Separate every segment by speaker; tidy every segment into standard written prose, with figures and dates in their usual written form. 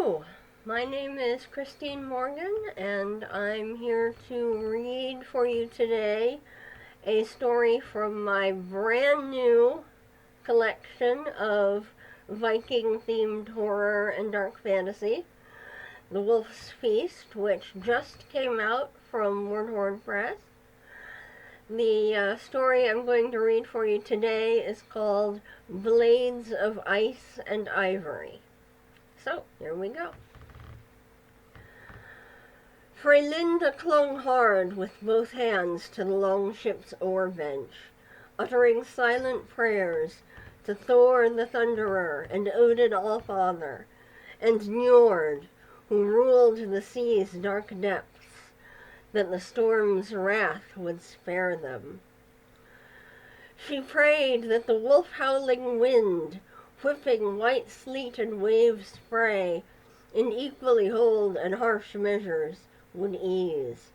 Speaker 1: Hello, my name is Christine Morgan, and I'm here to read for you today a story from my brand new collection of Viking themed horror and dark fantasy, The Wolf's Feast, which just came out from Word Horde Press. The story I'm going to read for you today is called Blades of Ice and Ivory. So, here we go. Freylinda clung hard with both hands to the long ship's oar bench, uttering silent prayers to Thor the Thunderer and Odin Allfather, and Njord, who ruled the sea's dark depths, that the storm's wrath would spare them. She prayed that the wolf-howling wind, whipping white sleet and wave spray in equally hold and harsh measures, would ease,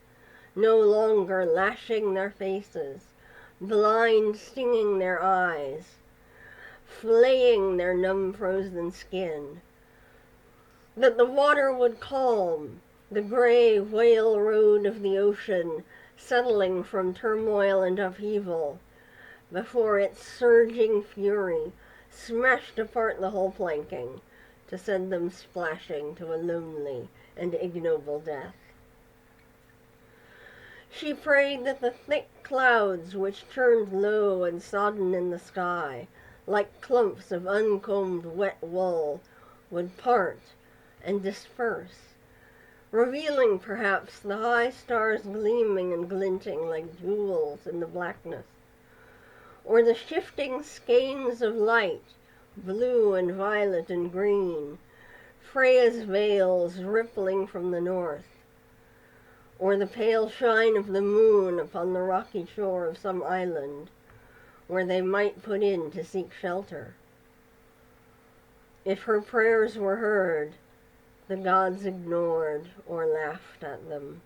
Speaker 1: no longer lashing their faces, blind stinging their eyes, flaying their numb frozen skin. That the water would calm, the gray whale road of the ocean settling from turmoil and upheaval, before its surging fury smashed apart the hull planking to send them splashing to a lonely and ignoble death. She prayed that the thick clouds which turned low and sodden in the sky, like clumps of uncombed wet wool, would part and disperse, revealing perhaps the high stars gleaming and glinting like jewels in the blackness, or the shifting skeins of light, blue and violet and green, Freya's veils rippling from the north, or the pale shine of the moon upon the rocky shore of some island, where they might put in to seek shelter. If her prayers were heard, the gods ignored or laughed at them.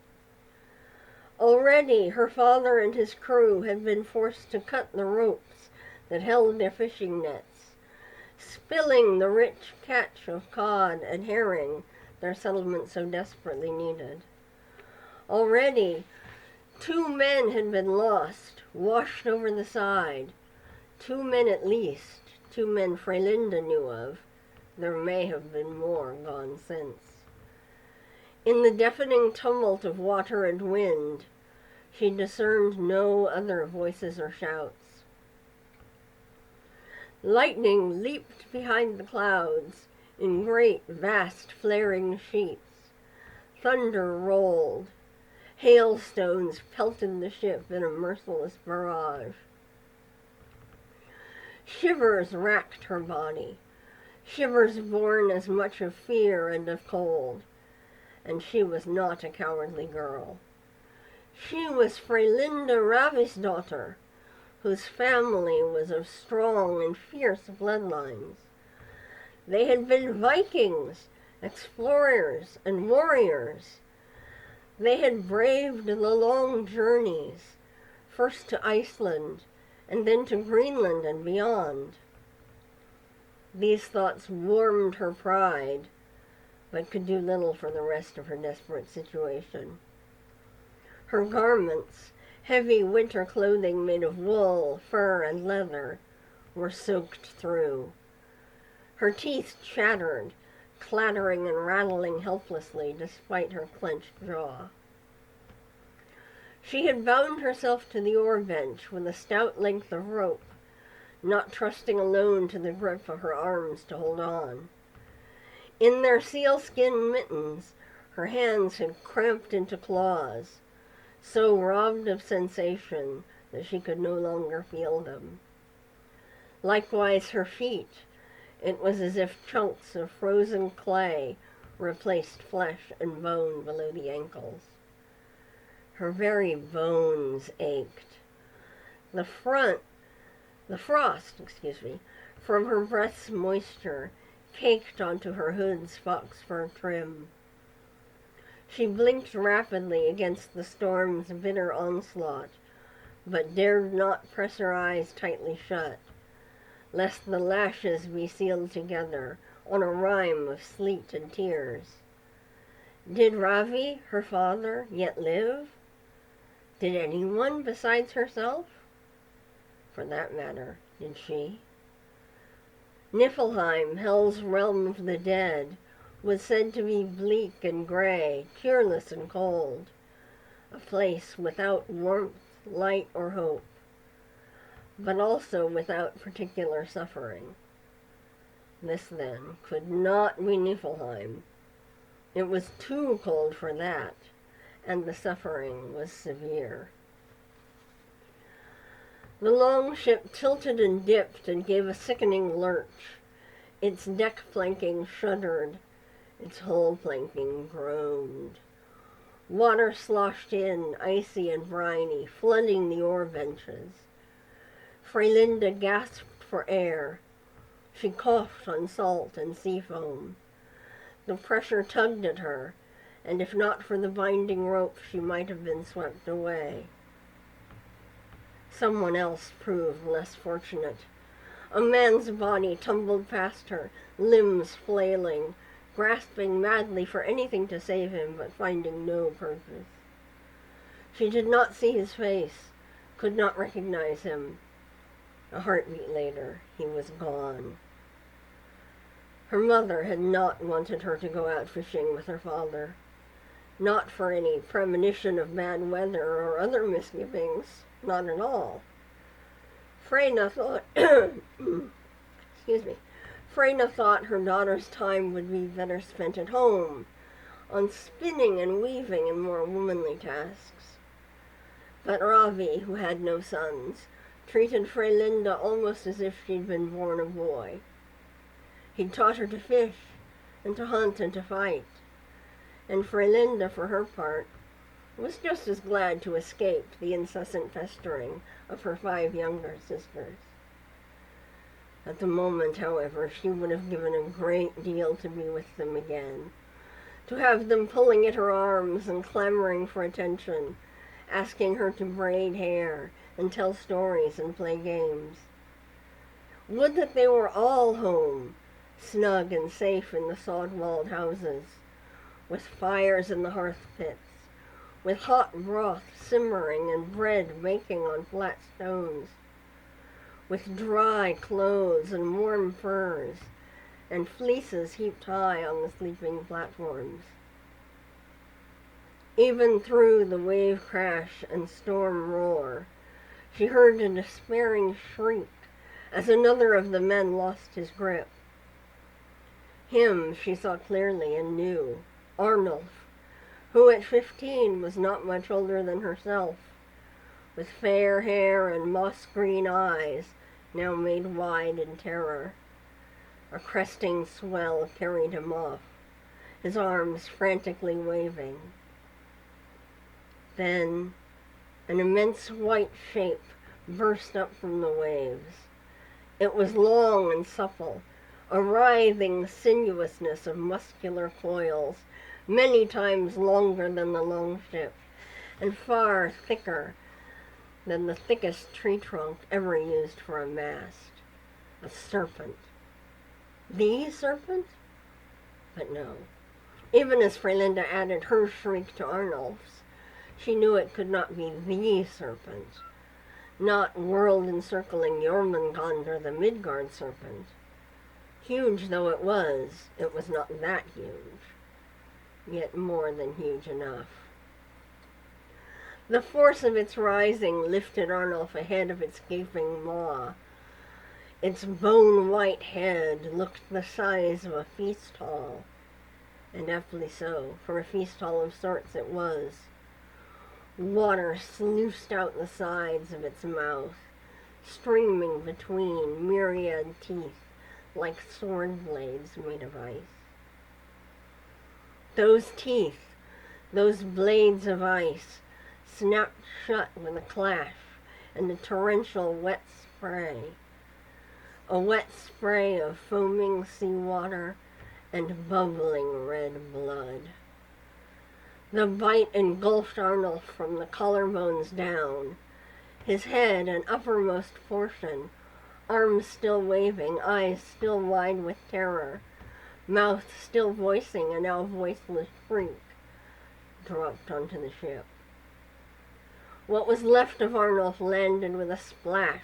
Speaker 1: Already her father and his crew had been forced to cut the ropes that held their fishing nets, spilling the rich catch of cod and herring their settlement so desperately needed. Already 2 men had been lost, washed over the side. 2 men at least, 2 men Freylinda knew of. There may have been more gone since. In the deafening tumult of water and wind, she discerned no other voices or shouts. Lightning leaped behind the clouds in great, vast, flaring sheets. Thunder rolled. Hailstones pelted the ship in a merciless barrage. Shivers racked her body, shivers born as much of fear and of cold, and she was not a cowardly girl. She was Freylinda Ravisdottir, whose family was of strong and fierce bloodlines. They had been Vikings, explorers, and warriors. They had braved the long journeys, first to Iceland, and then to Greenland and beyond. These thoughts warmed her pride, but could do little for the rest of her desperate situation. Her garments, heavy winter clothing made of wool, fur, and leather, were soaked through. Her teeth chattered, clattering and rattling helplessly despite her clenched jaw. She had bound herself to the oar bench with a stout length of rope, not trusting alone to the grip of her arms to hold on. In their sealskin mittens, her hands had cramped into claws, so robbed of sensation that she could no longer feel them. Likewise her feet. It was as if chunks of frozen clay replaced flesh and bone below the ankles. Her very bones ached. The frost, from her breath's moisture caked onto her hood's fox fur trim. She blinked rapidly against the storm's bitter onslaught, but dared not press her eyes tightly shut, lest the lashes be sealed together on a rime of sleet and tears. Did Ravi, her father, yet live? Did anyone besides herself? For that matter, did she? Niflheim, Hell's realm of the dead, was said to be bleak and gray, cheerless and cold, a place without warmth, light, or hope, but also without particular suffering. This, then, could not be Niflheim. It was too cold for that, and the suffering was severe. The long ship tilted and dipped and gave a sickening lurch. Its deck planking shuddered. Its hull planking groaned. Water sloshed in, icy and briny, flooding the oar benches. Freylinda gasped for air. She coughed on salt and sea foam. The pressure tugged at her, and if not for the binding rope, she might have been swept away. Someone else proved less fortunate. A man's body tumbled past her, limbs flailing, grasping madly for anything to save him, but finding no purpose. She did not see his face, could not recognize him. A heartbeat later, he was gone. Her mother had not wanted her to go out fishing with her father, not for any premonition of bad weather or other misgivings, not at all. Freyna thought, Freyna thought her daughter's time would be better spent at home, on spinning and weaving and more womanly tasks. But Ravi, who had no sons, treated Freylinda almost as if she'd been born a boy. He'd taught her to fish, and to hunt and to fight, and Freylinda, for her part, was just as glad to escape the incessant pestering of her 5 younger sisters. At the moment, however, she would have given a great deal to be with them again, to have them pulling at her arms and clamoring for attention, asking her to braid hair and tell stories and play games. Would that they were all home, snug and safe in the sod-walled houses, with fires in the hearth pits, with hot broth simmering and bread baking on flat stones, with dry clothes and warm furs, and fleeces heaped high on the sleeping platforms. Even through the wave crash and storm roar, she heard a despairing shriek as another of the men lost his grip. Him she saw clearly and knew, Arnulf, who at 15 was not much older than herself, with fair hair and moss-green eyes now made wide in terror. A cresting swell carried him off, his arms frantically waving. Then an immense white shape burst up from the waves. It was long and supple, a writhing sinuousness of muscular coils, many times longer than the longship, and far thicker than the thickest tree trunk ever used for a mast. A serpent. The serpent? But no. Even as Freylinda added her shriek to Arnulf's, she knew it could not be the serpent, not world-encircling Jormungandr the Midgard serpent. Huge though it was not that huge, yet more than huge enough. The force of its rising lifted Arnulf ahead of its gaping maw. Its bone-white head looked the size of a feast hall, and aptly so, for a feast hall of sorts it was. Water sluiced out the sides of its mouth, streaming between myriad teeth like sword blades made of ice. Those teeth, those blades of ice, snapped shut with a clash and a torrential wet spray. A wet spray of foaming seawater and bubbling red blood. The bite engulfed Arnulf from the collarbones down, his head and uppermost portion arms still waving, eyes still wide with terror, mouth still voicing a now voiceless shriek, dropped onto the ship. What was left of Arnulf landed with a splash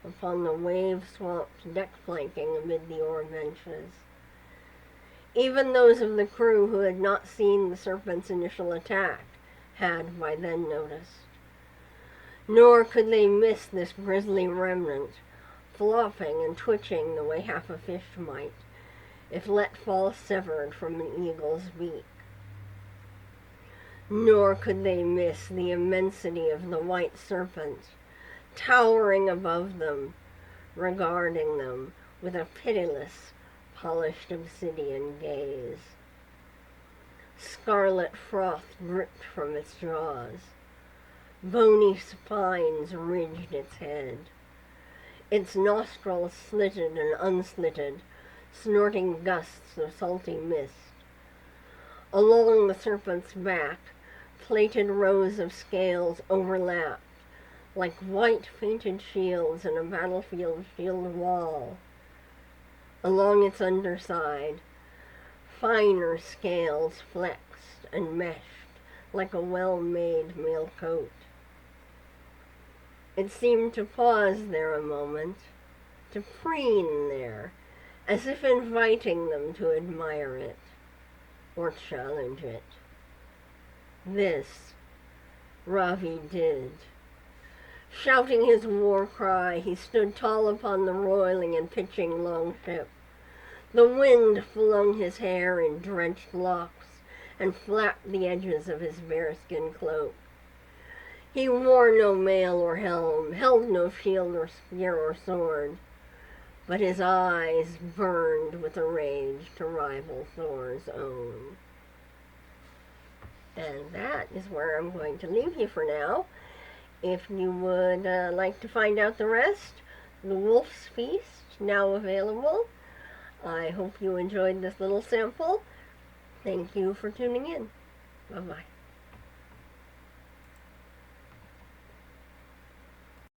Speaker 1: upon the wave-swamped deck planking amid the oar benches. Even those of the crew who had not seen the Serpent's initial attack had by then noticed. Nor could they miss this grisly remnant, flopping and twitching the way half a fish might, if let fall severed from an eagle's beak. Nor could they miss the immensity of the white serpent, towering above them, regarding them with a pitiless, polished obsidian gaze. Scarlet froth dripped from its jaws. Bony spines ridged its head. Its nostrils slitted and unslitted, snorting gusts of salty mist. Along the serpent's back, plated rows of scales overlapped, like white painted shields in a battlefield shield wall. Along its underside, finer scales flexed and meshed like a well-made mail coat. It seemed to pause there a moment, to preen there, as if inviting them to admire it, or challenge it. This Ravi did. Shouting his war cry, he stood tall upon the roiling and pitching longship. The wind flung his hair in drenched locks and flapped the edges of his bearskin cloak. He wore no mail or helm, held no shield or spear or sword, but his eyes burned with a rage to rival Thor's own. And that is where I'm going to leave you for now. If you would like to find out the rest, The Wolf's Feast, now available. I hope you enjoyed this little sample. Thank you for tuning in. Bye-bye.